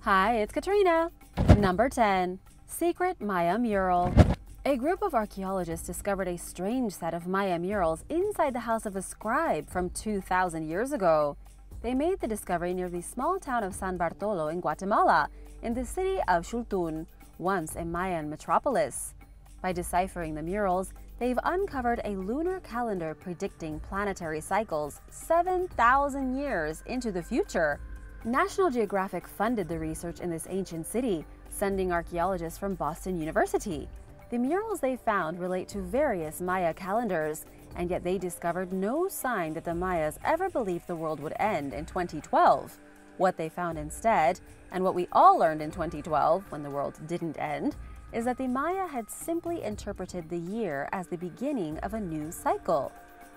Hi, it's Katrina. Number 10. Secret Maya Mural. A group of archaeologists discovered a strange set of Maya murals inside the house of a scribe from 2,000 years ago. They made the discovery near the small town of San Bartolo in Guatemala, in the city of Xultun, once a Mayan metropolis. By deciphering the murals, they've uncovered a lunar calendar predicting planetary cycles 7,000 years into the future. National Geographic funded the research in this ancient city, sending archaeologists from Boston University. The murals they found relate to various Maya calendars, and yet they discovered no sign that the Mayas ever believed the world would end in 2012. What they found instead, and what we all learned in 2012 when the world didn't end, is that the Maya had simply interpreted the year as the beginning of a new cycle.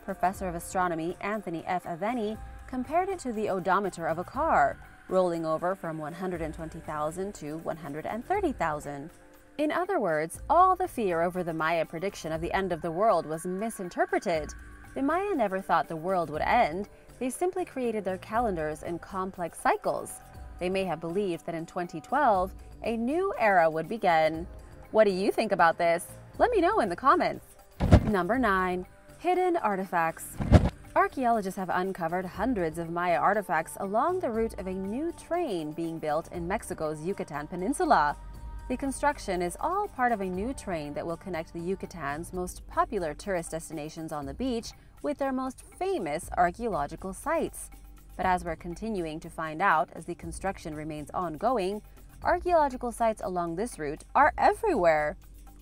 Professor of astronomy Anthony F. Aveni compared it to the odometer of a car, rolling over from 120,000 to 130,000. In other words, all the fear over the Maya prediction of the end of the world was misinterpreted. The Maya never thought the world would end. They simply created their calendars in complex cycles. They may have believed that in 2012, a new era would begin. What do you think about this? Let me know in the comments. Number 9. Hidden artifacts. Archaeologists have uncovered hundreds of Maya artifacts along the route of a new train being built in Mexico's Yucatan Peninsula. The construction is all part of a new train that will connect the Yucatan's most popular tourist destinations on the beach with their most famous archaeological sites. But as we're continuing to find out as the construction remains ongoing, archaeological sites along this route are everywhere.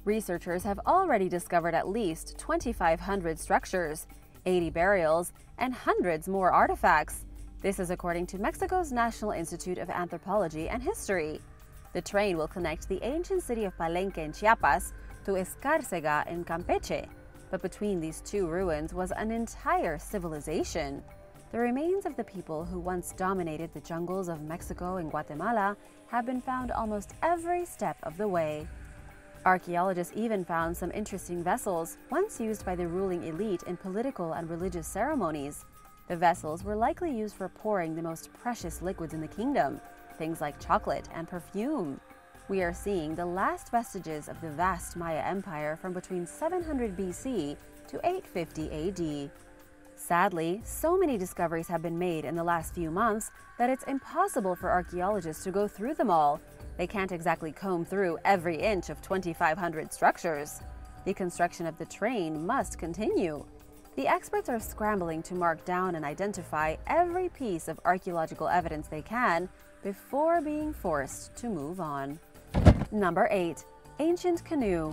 Researchers have already discovered at least 2,500 structures, 80 burials, and hundreds more artifacts. This is according to Mexico's National Institute of Anthropology and History. The train will connect the ancient city of Palenque in Chiapas to Escárcega in Campeche. But between these two ruins was an entire civilization. The remains of the people who once dominated the jungles of Mexico and Guatemala have been found almost every step of the way. Archaeologists even found some interesting vessels, once used by the ruling elite in political and religious ceremonies. The vessels were likely used for pouring the most precious liquids in the kingdom, things like chocolate and perfume. We are seeing the last vestiges of the vast Maya Empire from between 700 BC to 850 AD. Sadly, so many discoveries have been made in the last few months that it's impossible for archaeologists to go through them all. They can't exactly comb through every inch of 2,500 structures. The construction of the train must continue. The experts are scrambling to mark down and identify every piece of archaeological evidence they can before being forced to move on. Number 8. Ancient Canoe.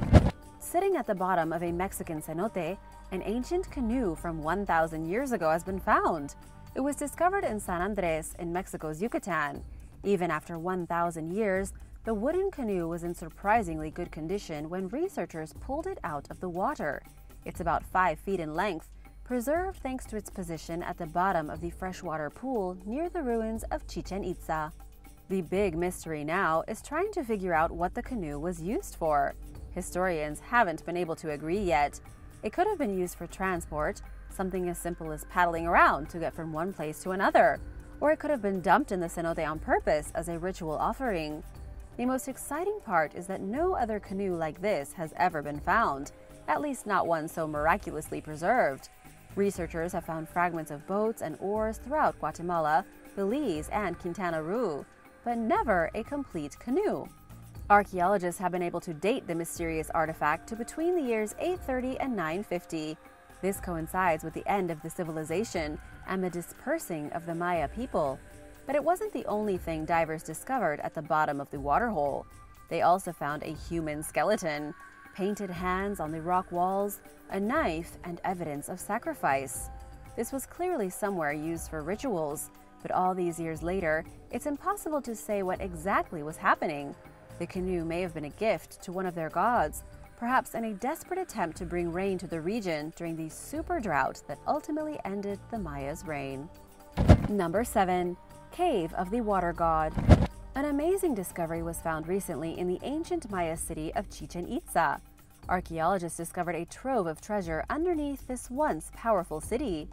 Sitting at the bottom of a Mexican cenote, an ancient canoe from 1,000 years ago has been found. It was discovered in San Andres in Mexico's Yucatan. Even after 1,000 years, the wooden canoe was in surprisingly good condition when researchers pulled it out of the water. It's about 5 feet in length, preserved thanks to its position at the bottom of the freshwater pool near the ruins of Chichen Itza. The big mystery now is trying to figure out what the canoe was used for. Historians haven't been able to agree yet. It could have been used for transport, something as simple as paddling around to get from one place to another, or it could have been dumped in the cenote on purpose as a ritual offering. The most exciting part is that no other canoe like this has ever been found, at least not one so miraculously preserved. Researchers have found fragments of boats and oars throughout Guatemala, Belize, and Quintana Roo, but never a complete canoe. Archaeologists have been able to date the mysterious artifact to between the years 830 and 950. This coincides with the end of the civilization and the dispersing of the Maya people. But it wasn't the only thing divers discovered at the bottom of the waterhole. They also found a human skeleton, painted hands on the rock walls, a knife, and evidence of sacrifice. This was clearly somewhere used for rituals, but all these years later, it's impossible to say what exactly was happening. The canoe may have been a gift to one of their gods, perhaps in a desperate attempt to bring rain to the region during the super drought that ultimately ended the Mayas' reign. Number 7. Cave of the Water God. An amazing discovery was found recently in the ancient Maya city of Chichen Itza. Archaeologists discovered a trove of treasure underneath this once powerful city.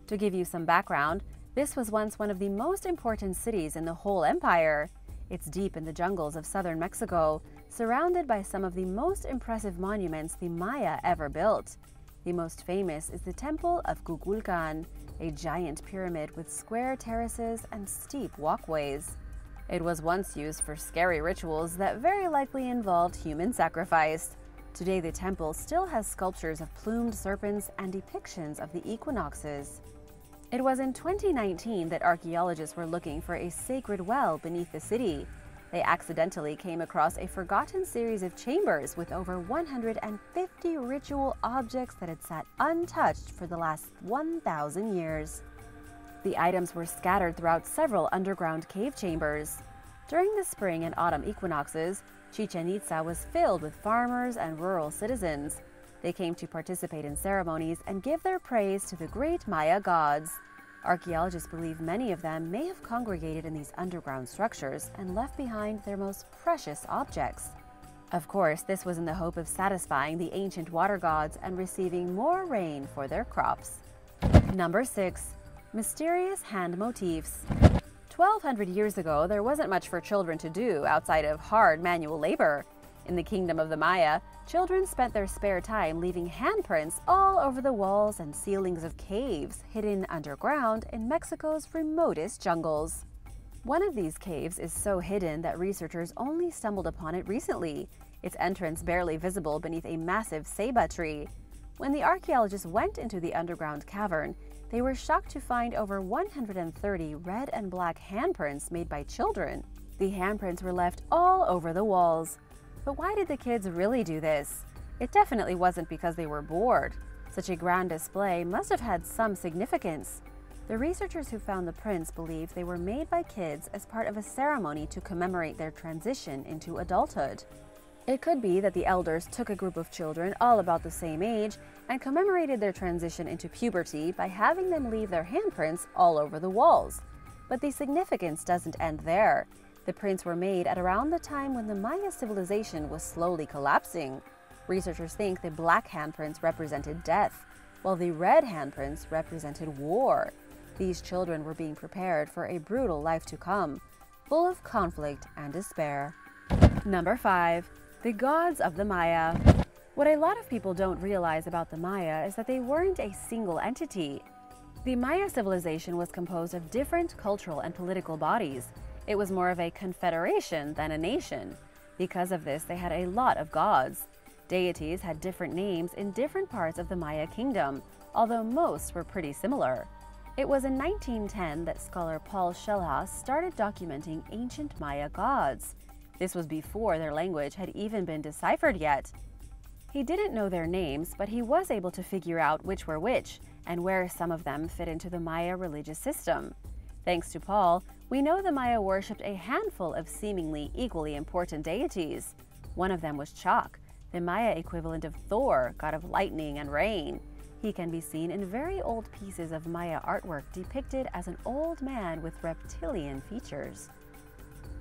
To give you some background, this was once one of the most important cities in the whole empire. It's deep in the jungles of southern Mexico, surrounded by some of the most impressive monuments the Maya ever built. The most famous is the Temple of Kukulkan, a giant pyramid with square terraces and steep walkways. It was once used for scary rituals that very likely involved human sacrifice. Today, the temple still has sculptures of plumed serpents and depictions of the equinoxes. It was in 2019 that archaeologists were looking for a sacred well beneath the city. They accidentally came across a forgotten series of chambers with over 150 ritual objects that had sat untouched for the last 1,000 years. The items were scattered throughout several underground cave chambers. During the spring and autumn equinoxes, Chichen Itza was filled with farmers and rural citizens. They came to participate in ceremonies and give their praise to the great Maya gods. Archaeologists believe many of them may have congregated in these underground structures and left behind their most precious objects. Of course, this was in the hope of satisfying the ancient water gods and receiving more rain for their crops. Number 6. Mysterious hand motifs. 1,200 years ago, there wasn't much for children to do outside of hard manual labor. In the kingdom of the Maya, children spent their spare time leaving handprints all over the walls and ceilings of caves hidden underground in Mexico's remotest jungles. One of these caves is so hidden that researchers only stumbled upon it recently, its entrance barely visible beneath a massive ceiba tree. When the archaeologists went into the underground cavern, they were shocked to find over 130 red and black handprints made by children. The handprints were left all over the walls. But why did the kids really do this? It definitely wasn't because they were bored. Such a grand display must have had some significance. The researchers who found the prints believe they were made by kids as part of a ceremony to commemorate their transition into adulthood. It could be that the elders took a group of children all about the same age and commemorated their transition into puberty by having them leave their handprints all over the walls. But the significance doesn't end there. The prints were made at around the time when the Maya civilization was slowly collapsing. Researchers think the black handprints represented death, while the red handprints represented war. These children were being prepared for a brutal life to come, full of conflict and despair. Number 5. The gods of the Maya. What a lot of people don't realize about the Maya is that they weren't a single entity. The Maya civilization was composed of different cultural and political bodies. It was more of a confederation than a nation. Because of this, they had a lot of gods. Deities had different names in different parts of the Maya kingdom, although most were pretty similar. It was in 1910 that scholar Paul Schellhaus started documenting ancient Maya gods. This was before their language had even been deciphered yet. He didn't know their names, but he was able to figure out which were which and where some of them fit into the Maya religious system. Thanks to Paul, we know the Maya worshipped a handful of seemingly equally important deities. One of them was Chak, the Maya equivalent of Thor, god of lightning and rain. He can be seen in very old pieces of Maya artwork depicted as an old man with reptilian features.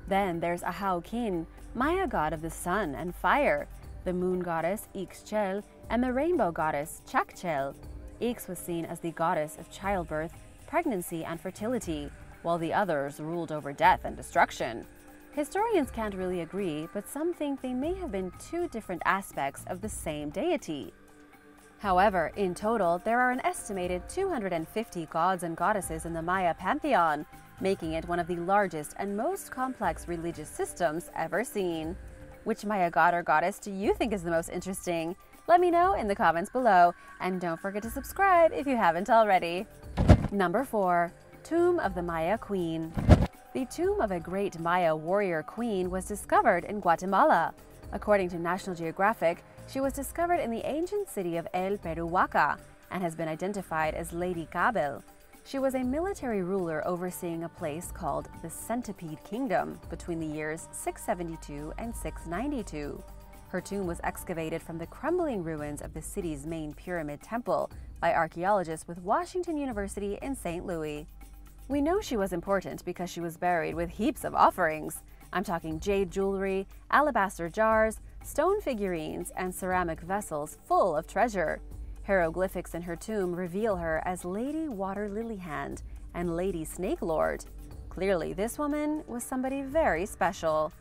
Then there's Ahaukin, Maya god of the sun and fire, the moon goddess Ixchel, and the rainbow goddess Chakchel. Ix was seen as the goddess of childbirth, pregnancy, and fertility, while the others ruled over death and destruction. Historians can't really agree, but some think they may have been two different aspects of the same deity. However, in total, there are an estimated 250 gods and goddesses in the Maya pantheon, making it one of the largest and most complex religious systems ever seen. Which Maya god or goddess do you think is the most interesting? Let me know in the comments below, and don't forget to subscribe if you haven't already. Number 4. Tomb of the Maya Queen. The tomb of a great Maya warrior queen was discovered in Guatemala. According to National Geographic, she was discovered in the ancient city of El Peruhuaca and has been identified as Lady Cabell. She was a military ruler overseeing a place called the Centipede Kingdom between the years 672 and 692. Her tomb was excavated from the crumbling ruins of the city's main pyramid temple by archaeologists with Washington University in St. Louis. We know she was important because she was buried with heaps of offerings. I'm talking jade jewelry, alabaster jars, stone figurines, and ceramic vessels full of treasure. Hieroglyphics in her tomb reveal her as Lady Water Lily Hand and Lady Snake Lord. Clearly, this woman was somebody very special.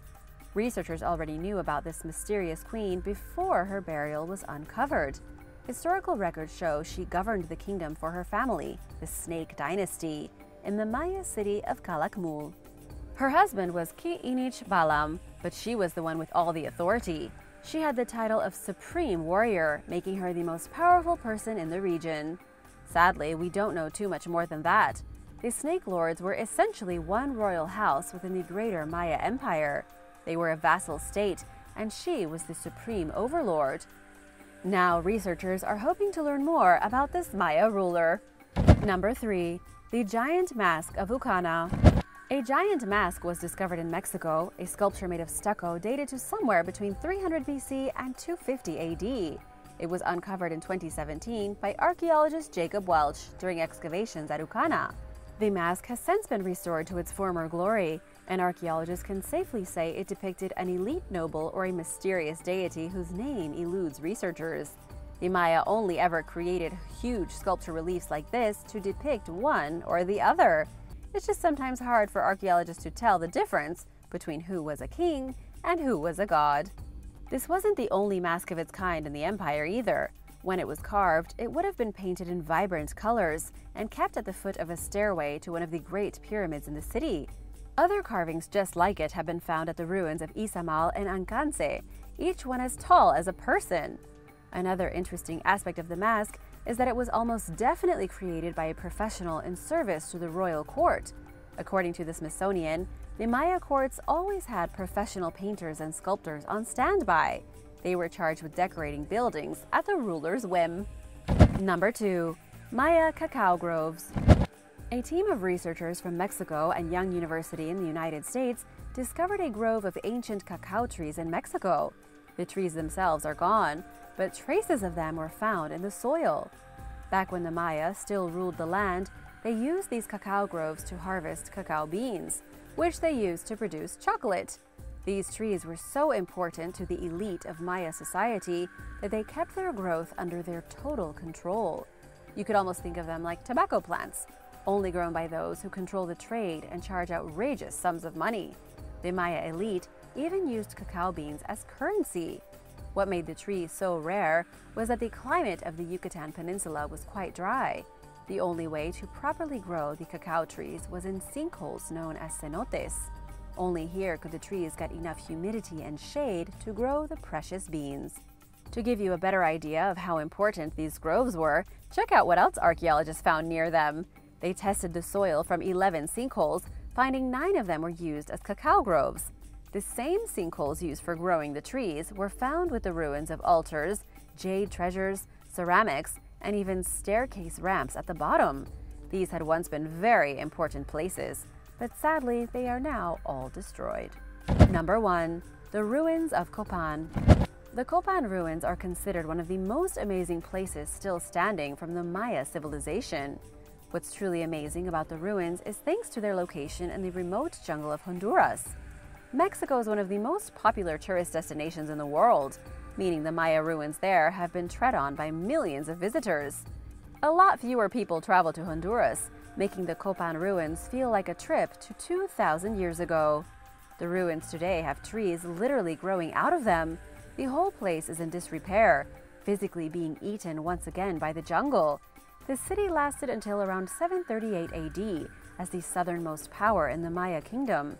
Researchers already knew about this mysterious queen before her burial was uncovered. Historical records show she governed the kingdom for her family, the Snake Dynasty, in the Maya city of Calakmul. Her husband was Ki'inich Balam, but she was the one with all the authority. She had the title of Supreme Warrior, making her the most powerful person in the region. Sadly, we don't know too much more than that. The Snake Lords were essentially one royal house within the greater Maya Empire. They were a vassal state, and she was the supreme overlord. Now, researchers are hoping to learn more about this Maya ruler. Number 3. The Giant Mask of Ucana. A giant mask was discovered in Mexico, a sculpture made of stucco dated to somewhere between 300 BC and 250 AD. It was uncovered in 2017 by archaeologist Jacob Welch during excavations at Ucana. The mask has since been restored to its former glory, and archaeologists can safely say it depicted an elite noble or a mysterious deity whose name eludes researchers. The Maya only ever created huge sculpture reliefs like this to depict one or the other. It's just sometimes hard for archaeologists to tell the difference between who was a king and who was a god. This wasn't the only mask of its kind in the empire either. When it was carved, it would have been painted in vibrant colors and kept at the foot of a stairway to one of the great pyramids in the city. Other carvings just like it have been found at the ruins of Izamal and Ancance, each one as tall as a person. Another interesting aspect of the mask is that it was almost definitely created by a professional in service to the royal court. According to the Smithsonian, the Maya courts always had professional painters and sculptors on standby. They were charged with decorating buildings at the ruler's whim. Number 2. Maya cacao groves. A team of researchers from Mexico and Young University in the United States discovered a grove of ancient cacao trees in Mexico. The trees themselves are gone, but traces of them were found in the soil. Back when the Maya still ruled the land, they used these cacao groves to harvest cacao beans, which they used to produce chocolate. These trees were so important to the elite of Maya society that they kept their growth under their total control. You could almost think of them like tobacco plants, only grown by those who control the trade and charge outrageous sums of money. The Maya elite even used cacao beans as currency. What made the tree so rare was that the climate of the Yucatan Peninsula was quite dry. The only way to properly grow the cacao trees was in sinkholes known as cenotes. Only here could the trees get enough humidity and shade to grow the precious beans. To give you a better idea of how important these groves were, check out what else archaeologists found near them. They tested the soil from 11 sinkholes, finding 9 of them were used as cacao groves. The same sinkholes used for growing the trees were found with the ruins of altars, jade treasures, ceramics, and even staircase ramps at the bottom. These had once been very important places, but sadly they are now all destroyed. Number 1. The ruins of Kopan. The Kopan ruins are considered one of the most amazing places still standing from the Maya civilization. What's truly amazing about the ruins is thanks to their location in the remote jungle of Honduras. Mexico is one of the most popular tourist destinations in the world, meaning the Maya ruins there have been tread on by millions of visitors. A lot fewer people travel to Honduras, making the Kopan ruins feel like a trip to 2,000 years ago. The ruins today have trees literally growing out of them. The whole place is in disrepair, physically being eaten once again by the jungle. The city lasted until around 738 AD as the southernmost power in the Maya kingdom.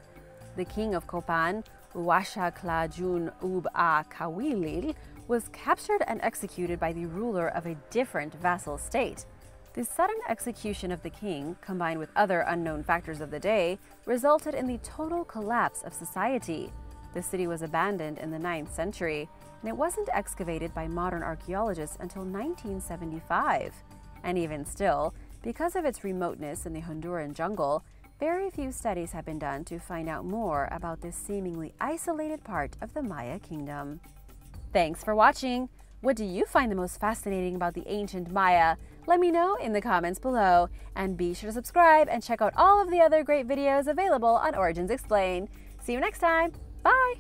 The king of Kopan, Uaxtaclajun Ub-A Kawilil, was captured and executed by the ruler of a different vassal state. The sudden execution of the king, combined with other unknown factors of the day, resulted in the total collapse of society. The city was abandoned in the 9th century, and it wasn't excavated by modern archaeologists until 1975. And even still, because of its remoteness in the Honduran jungle, very few studies have been done to find out more about this seemingly isolated part of the Maya kingdom. Thanks for watching! What do you find the most fascinating about the ancient Maya? Let me know in the comments below, and be sure to subscribe and check out all of the other great videos available on Origins Explained. See you next time! Bye!